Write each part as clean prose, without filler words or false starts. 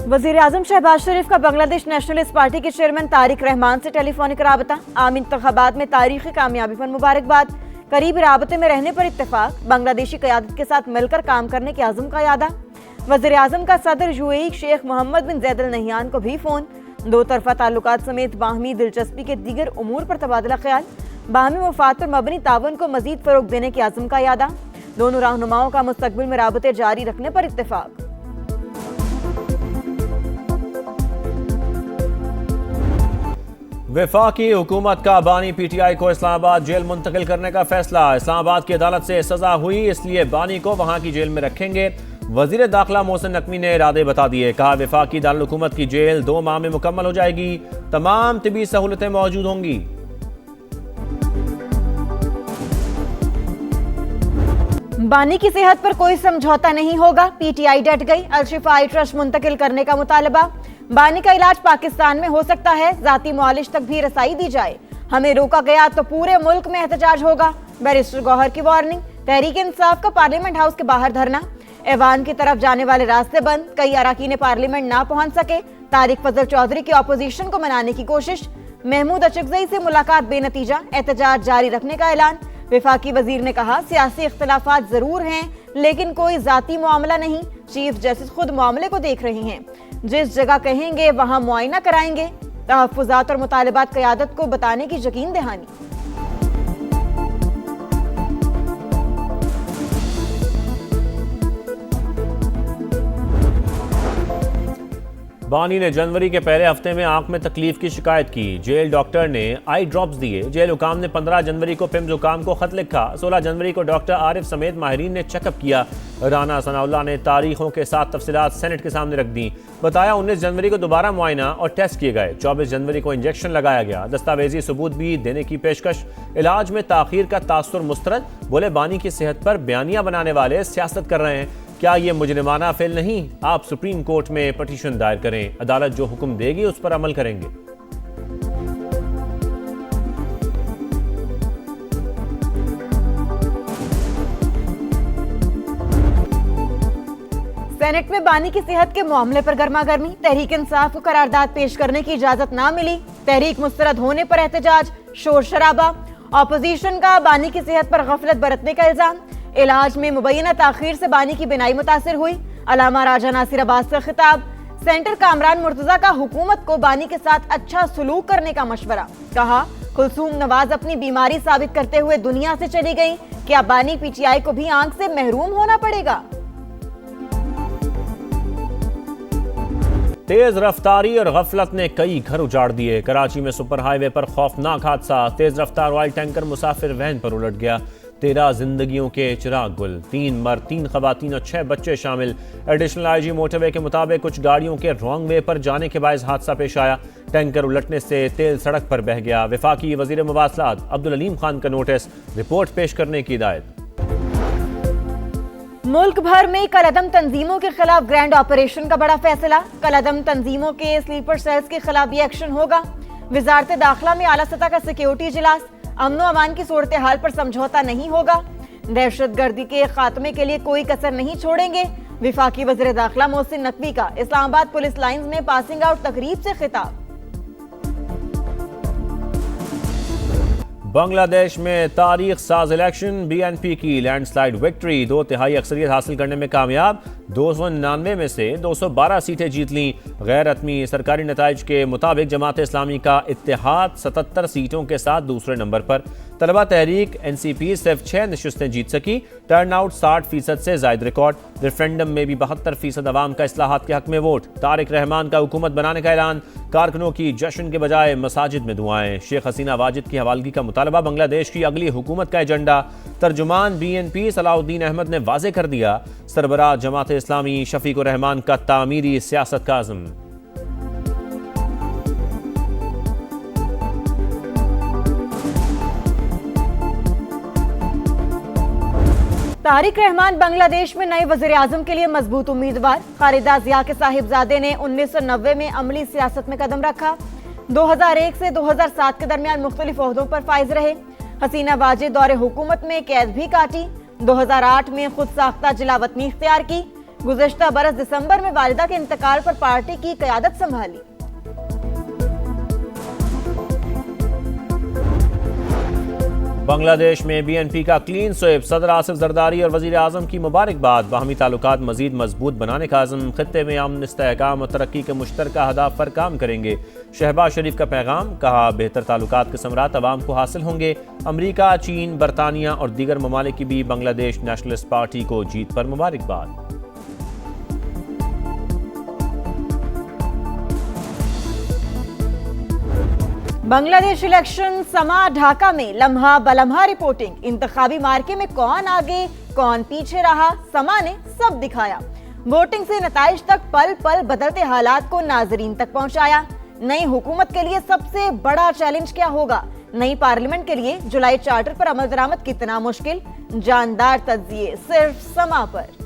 वज़ीर-ए-आज़म शहबाज शरीफ का Bangladesh nationalist party के चेयरमैन तारिक रहमान से टेलीफोनिक राबता। आम इंतखाबात में तारीखी कामयाबी पर मुबारकबाद। करीबी राबते में रहने पर इत्तेफाक। बांग्लादेशी क़यादत के साथ मिलकर काम करने के आज़म का यादा। वज़ीर-ए-आज़म का सदर यूएई शेख मोहम्मद बिन ज़ैद अल नहयान को भी फ़ोन। दो तरफ़ा ताल्लुकात समेत बाहमी दिलचस्पी के दीगर उमूर पर तबादला ख्याल। बाहमी मफाद पर मबनी तावन को मज़ीद फ़रोग़ देने के आज़म का यादा। दोनों रहनुमाओं का मुस्तक़बिल में राबते जारी रखने पर इत्तेफाक। वफाकी हुकूमत का बानी पीटीआई को इस्लामाबाद जेल मुंतकिल करने का फैसला। इस्लामाबाद की अदालत से सजा हुई, इसलिए बानी को वहां की जेल में रखेंगे। वजीर दाखिला मोहसिन नकवी ने इरादे बता दिए। कहा, वफाकी दारुल हुकूमत की जेल 2 माह में मुकम्मल हो जाएगी। तमाम तिबी सहूलतें मौजूद होंगी। बानी की सेहत पर कोई समझौता नहीं होगा, पीटीआई डट गई। अल-शिफा आई ट्रस्ट मुंतकिल करने का मुतालबा। बानी का इलाज पाकिस्तान में हो सकता है, जाती मुआलिज तक भी रसाई दी जाए। हमें रोका गया तो पूरे मुल्क में एहतजाज होगा, बैरिस्टर गौहर की वार्निंग। तहरीक इंसाफ का पार्लियामेंट हाउस के बाहर धरना। ऐवान की तरफ जाने वाले रास्ते बंद, कई अरकान पार्लियामेंट ना पहुंच सके। तारिक फजल चौधरी की अपोजिशन को मनाने की कोशिश। महमूद अचकजई से मुलाकात बेनतीजा, एहतजाज जारी रखने का ऐलान। वफाकी वजीर ने कहा, सियासी इख्तलाफात जरूर हैं लेकिन कोई जाती मामला नहीं। चीफ जस्टिस खुद मामले को देख रही हैं, जिस जगह कहेंगे वहां मुआयना कराएंगे। तहफ्फुज़ात और मुतालबात क़यादत को बताने की यकीन दहानी। बानी ने जनवरी के पहले हफ्ते में आंख में तकलीफ की शिकायत की। जेल डॉक्टर ने आई ड्रॉप्स दिए। जेल हुकाम ने 15 जनवरी को पिम्स हुकाम को खत लिखा। 16 जनवरी को डॉक्टर आरिफ समेत माहिरीन ने चेकअप किया। राना सनाउल्लाह ने तारीखों के साथ तफसीलात सेनेट के सामने रख दी। बताया, 19 जनवरी को दोबारा मुआयना और टेस्ट किए गए। 24 जनवरी को इंजेक्शन लगाया गया। दस्तावेजी सबूत भी देने की पेशकश। इलाज में ताखीर का तासुर मुस्तरद। बोले, बानी की सेहत पर बयानियां बनाने वाले सियासत कर रहे हैं। क्या ये मुजरिमाना फेल नहीं? आप सुप्रीम कोर्ट में पटिशन दायर करें, अदालत जो हुक्म देगी उस पर अमल करेंगे। सेनेट में बानी की सेहत के मामले पर गर्मा गर्मी। तहरीक इंसाफ को करारदाद पेश करने की इजाजत ना मिली। तहरीक मुस्तरद होने पर एहतजाज, शोर शराबा। अपोजिशन का बानी की सेहत पर गफलत बरतने का इल्जाम। इलाज में मुबैना ताखीर से बानी की बिनाई मुतासिर हुई। अलामा राजा नासिर अब्बास का खिताब। सेंटर कामरान मुर्तजा का हुकूमत को बानी के साथ अच्छा सलूक करने का मशवरा। कहा, कुलसूम नवाज अपनी बीमारी साबित करते हुए दुनिया से चली गई। क्या बानी पीटीआई को भी आंख से महरूम होना पड़ेगा? तेज रफ्तारी और गफलत ने कई घर उजाड़ दिए। कराची में सुपर हाईवे पर खौफनाक हादसा। तेज रफ्तार ऑयल टैंकर मुसाफिर वैन पर उलट गया। 13 जिंदगियों के चिराग गुल। 3 मर्द, 3 खवातीन और 6 बच्चे शामिल। एडिशनल आईजी मोटरवे के मुताबिक कुछ गाड़ियों के रॉन्ग वे पर जाने के बायस हादसा पेश आया। टैंकर उलटने से तेल सड़क पर बह गया। वफाकी वजीर मवासलात अब्दुल अलीम खान का नोटिस, रिपोर्ट पेश करने की हिदायत। मुल्क भर में कलअदम तंजीमों के खिलाफ ग्रैंड ऑपरेशन का बड़ा फैसला। कलअदम तंजीमों के स्लीपर सेल्स के खिलाफ भी एक्शन होगा। वजारत दाखिला में आला सतह का सिक्योरिटी इजलास। अमन अमान की सूरत हाल पर समझौता नहीं होगा। दहशत गर्दी के खात्मे के लिए कोई कसर नहीं छोड़ेंगे। वफाकी वज़ीर दाखिला मोहसिन नकवी का इस्लामाबाद पुलिस लाइंस में पासिंग आउट तकरीब से खिताब। बांग्लादेश में तारीख साज इलेक्शन। बीएनपी की लैंडस्लाइड विक्ट्री। 2/3 अक्सरियत हासिल करने में कामयाब। 299 में से 212 सीटें जीत लीं। गैर रस्मी सरकारी नताइज के मुताबिक जमात इस्लामी का इत्तेहाद 77 सीटों के साथ दूसरे नंबर पर। तलबा तहरीक एनसीपी सिर्फ 6 नशिस्तें जीत सकी। टर्नआउट 60% से जायद रिकॉर्ड। रेफरेंडम में भी 72% अवाम का इस्लाहात के हक में वोट। तारिक रहमान का हुकूमत बनाने का ऐलान। कारकुनों की जश्न के बजाय मसाजिद में दुआएं। शेख हसीना वाजिद की हवालगी का मुतालबा बांग्लादेश की अगली हुकूमत का एजेंडा। तर्जुमान बीएनपी सलाउद्दीन अहमद ने वाजे कर दिया, सरबराह जमात इस्लामी शफीकुर रहमान का तामीरी सियासत का आज़म। तारिक रहमान बांग्लादेश में नए वज़ीर-ए-आज़म के लिए मजबूत उम्मीदवार। खालिदा ज़िया के साहिबजादे ने 1990 में अमली सियासत में कदम रखा। 2001 से 2007 के दरमियान मुख्तलिफ ओहदों पर फाइज रहे। हसीना वाजिद दौरे हुकूमत में कैद भी काटी। 2008 में खुद साख्ता जिला वतनी इख्तियार की। गुज़श्ता बरस दिसंबर में वालिदा के इंतकाल पर पार्टी की क़यादत संभाली। बांग्लादेश में बीएनपी का क्लीन स्वीप, सदर आसिफ जरदारी और वजीर आजम की मुबारकबाद। बाहमी ताल्लुकात मजीद मजबूत बनाने का अज़्म, खित्ते में अमन, इस्तेहकाम और तरक्की के मुश्तरका अहदाफ पर काम करेंगे। शहबाज शरीफ का पैगाम, कहा बेहतर ताल्लुकात के समरात अवाम को हासिल होंगे। अमरीका, चीन, बरतानिया और दीगर ममालिक की भी बांग्लादेश नेशनलिस्ट पार्टी को जीत पर मुबारकबाद। बांग्लादेश इलेक्शन समा ढाका में लम्हा बलम्हा रिपोर्टिंग। इंतखाबी मार्के में कौन आगे कौन पीछे रहा, समा ने सब दिखाया। वोटिंग से नताइज तक पल पल बदलते हालात को नाजरीन तक पहुंचाया। नई हुकूमत के लिए सबसे बड़ा चैलेंज क्या होगा, नई पार्लियामेंट के लिए जुलाई चार्टर पर अमल दरामद कितना मुश्किल, जानदार तज्जिए सिर्फ समा पर।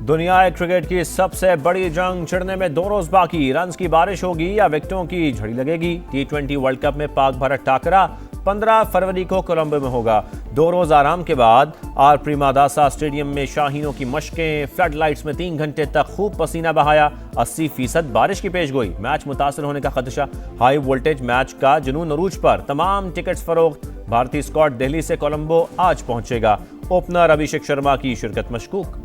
दुनिया क्रिकेट की सबसे बड़ी जंग छिड़ने में 2 रोज बाकी। रन्स की बारिश होगी या विकेटों की झड़ी लगेगी। T20 वर्ल्ड कप में पाक भारत टाकरा 15 फरवरी को कोलंबो में होगा। 2 रोज आराम के बाद आर प्रेमदासा स्टेडियम में शाहीनों की मशकें, फ्लड लाइट्स में 3 घंटे तक खूब पसीना बहाया। 80% बारिश की पेशगोई, मैच मुतासर होने का खदशा। हाई वोल्टेज मैच का जुनून अरूज पर, तमाम टिकट्स फरोख्त। भारतीय स्क्वाड दिल्ली से कोलंबो आज पहुंचेगा। ओपनर अभिषेक शर्मा की शिरकत मशकूक।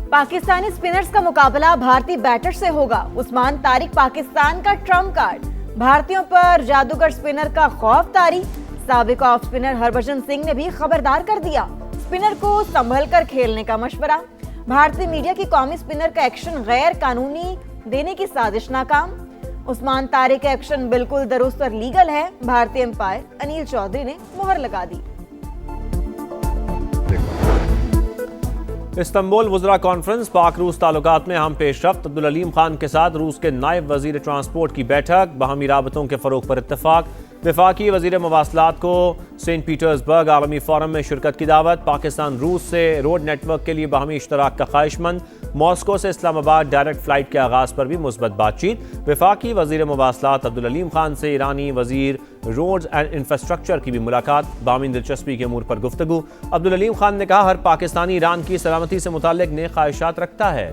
पाकिस्तानी स्पिनर्स का मुकाबला भारतीय बैटर्स से होगा। उस्मान तारिक पाकिस्तान का ट्रम्प कार्ड, भारतीयों पर जादूगर स्पिनर का खौफ तारी। साबिक ऑफ स्पिनर हरभजन सिंह ने भी खबरदार कर दिया, स्पिनर को संभल कर खेलने का मशवरा। भारतीय मीडिया की कौमी स्पिनर का एक्शन गैर कानूनी देने की साजिश नाकाम। उस्मान तारिक का एक्शन बिल्कुल दुरुस्त और लीगल है, भारतीय एम्पायर अनिल चौधरी ने मुहर लगा दी। इस्तांबुल वुज़रा कॉन्फ्रेंस, पाक रूस ताल्लुकात में हम पेशरफ्त। अब्दुल अलीम खान के साथ रूस के नायब वजीर ट्रांसपोर्ट की बैठक, बाहमी राबतों के फरोग पर इत्तफाक। वफाकी वजीर मवासलात को सेंट पीटर्सबर्ग आलमी फोरम में शिरकत की दावत। पाकिस्तान रूस से रोड नेटवर्क के लिए बाहमी इश्तराक का ख्वाहिशमंद। मॉस्को से इस्लामाबाद डायरेक्ट फ्लाइट के आगाज पर भी मुस्बत बातचीत। वफाकी वजीर मवासलात अब्दुल अलीम खान से ईरानी वजीर रोड्स एंड इंफ्रास्ट्रक्चर की भी मुलाकात, बाहमी दिलचस्पी के अमूर पर गुफ्तगू। अब्दुल अलीम खान ने कहा, हर पाकिस्तानी ईरान की सलामती से मुताल्लिक नेक ख्वाहिशात रखता है।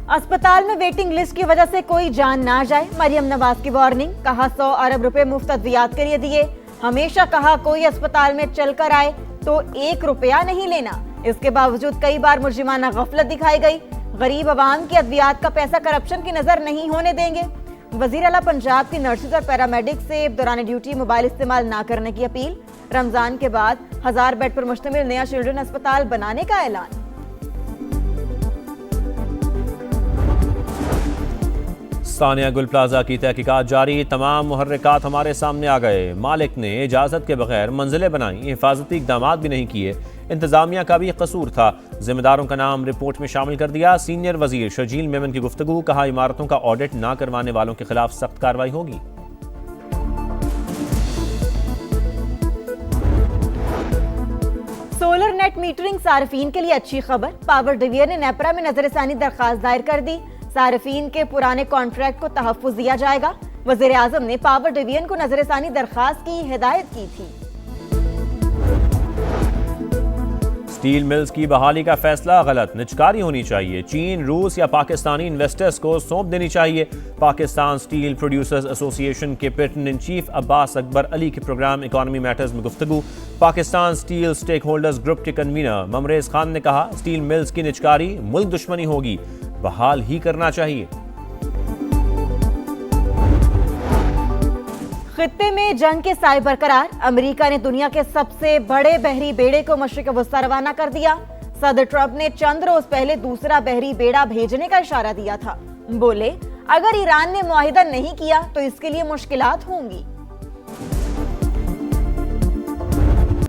अस्पताल में वेटिंग लिस्ट की वजह से कोई जान ना जाए, मरियम नवाज की वार्निंग। कहा 100 अरब रुपए मुफ्त अद्वियात के लिए दिए। हमेशा कहा कोई अस्पताल में चलकर आए तो 1 रुपया नहीं लेना। इसके बावजूद कई बार मुर्जिमाना गफलत दिखाई गई। गरीब आवाम की अद्वियात का पैसा करप्शन की नजर नहीं होने देंगे। वजीर आला पंजाब की नर्सेज और पैरामेडिक से दौरान ड्यूटी मोबाइल इस्तेमाल ना करने की अपील। रमजान के बाद 1000 बेड पर मुश्तमिल नया चिल्ड्रन अस्पताल बनाने का ऐलान। सानिया गुल प्लाजा की तहकीकात जारी, तमाम मुहर्रिकात हमारे सामने आ गए। मालिक ने इजाज़त के बगैर मंजिलें बनाई, हिफाजती इक़दामात भी नहीं किए। इंतजामिया का भी कसूर था। जिम्मेदारों का नाम रिपोर्ट में शामिल कर दिया। सीनियर वजीर शर्जील मेमन की गुफ्तगू, कहा इमारतों का ऑडिट ना करवाने वालों के खिलाफ सख्त कार्रवाई होगी। सोलर नेट मीटरिंग सार्फिन के लिए अच्छी खबर। पावर डिवीजन ने नेपरा में नजरसानी दरखास्त दायर कर दी। सार्फिन के पुराने कॉन्ट्रैक्ट को तहफ्फुज दिया जाएगा। वज़ीर आज़म ने पावर डिवीजन को नजरसानी दरखास्त की हिदायत की थी। स्टील मिल्स की बहाली का फैसला गलत, निचकारी होनी चाहिए। चीन, रूस या पाकिस्तानी इन्वेस्टर्स को सौंप देनी चाहिए। पाकिस्तान स्टील प्रोड्यूसर्स एसोसिएशन के patron in chief Abbas Akbar Ali के प्रोग्राम इकॉनमी मैटर्स में गुफ्तगू। Pakistan steel stakeholders group के कन्वीनर ममरेज खान ने कहा, स्टील मिल्स की निचकारी मुल्क दुश्मनी होगी, बहाल ही करना चाहिए। खित्ते में जंग के साए बरकरार। अमेरिका ने दुनिया के सबसे बड़े बहरी बेड़े को मशरिक वस्ता रवाना कर दिया। सदर ट्रंप ने चंद रोज पहले दूसरा बहरी बेड़ा भेजने का इशारा दिया था। बोले, अगर ईरान ने मुआहिदा नहीं किया तो इसके लिए मुश्किलात होंगी।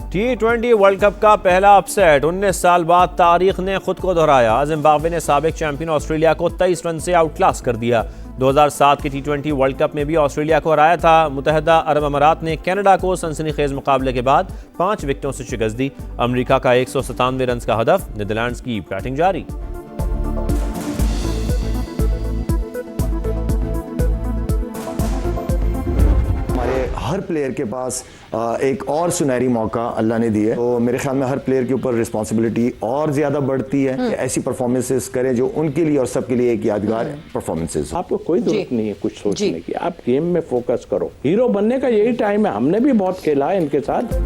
T20 वर्ल्ड कप का पहला अपसेट, 19 साल बाद तारीख ने खुद को दोहराया। जिम्बाब्वे ने साबिक चैंपियन ऑस्ट्रेलिया को 23 रन से आउटक्लास कर दिया। 2007 के T20 वर्ल्ड कप में भी ऑस्ट्रेलिया को हराया था। मुत्तहिदा अरब अमारात ने कनाडा को सनसनीखेज मुकाबले के बाद 5 विकेटों से शिकस्त दी। अमेरिका का 197 रन का हदफ, नीदरलैंड्स की बैटिंग जारी। हर प्लेयर के पास एक और सुनहरी मौका अल्लाह ने दिया है, तो मेरे ख्याल में हर प्लेयर के ऊपर रिस्पॉन्सिबिलिटी और ज़्यादा बढ़ती है कि ऐसी परफॉर्मेंसेस करें जो उनके लिए और सबके लिए एक यादगार परफॉर्मेंसेस। आपको कोई जरूरत नहीं है कुछ सोचने की, आप गेम में फोकस करो। हीरो बनने का यही टाइम है, हमने भी बहुत खेला है इनके साथ।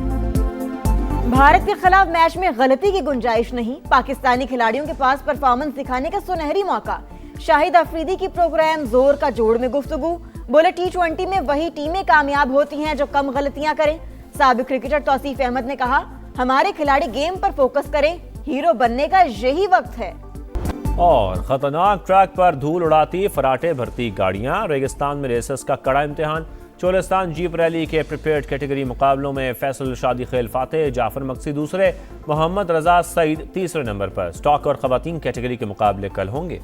भारत के खिलाफ मैच में गलती की गुंजाइश नहीं, पाकिस्तानी खिलाड़ियों के पास परफॉर्मेंस दिखाने का सुनहरी मौका। शाहिद अफरीदी की प्रोग्राम जोर का जोड़ में गुफ्तगू, बोले T20 में वही टीमें कामयाब होती हैं जो कम गलतियां करें। साबिक क्रिकेटर तौसीफ अहमद ने कहा, हमारे खिलाड़ी गेम पर फोकस करें, हीरो बनने का यही वक्त है। और खतरनाक ट्रैक पर धूल उड़ाती फराटे भरती गाड़ियां, रेगिस्तान में रेसर्स का कड़ा इम्तिहान। चोलिस्तान जीप रैली के प्रिपेयर्ड कैटेगरी मुकाबलों में फैसल शादी खेल फातेह, जाफर मक्सी दूसरे, मोहम्मद रजा सईद तीसरे नंबर पर। स्टॉक और खवातीन कैटेगरी के मुकाबले कल होंगे।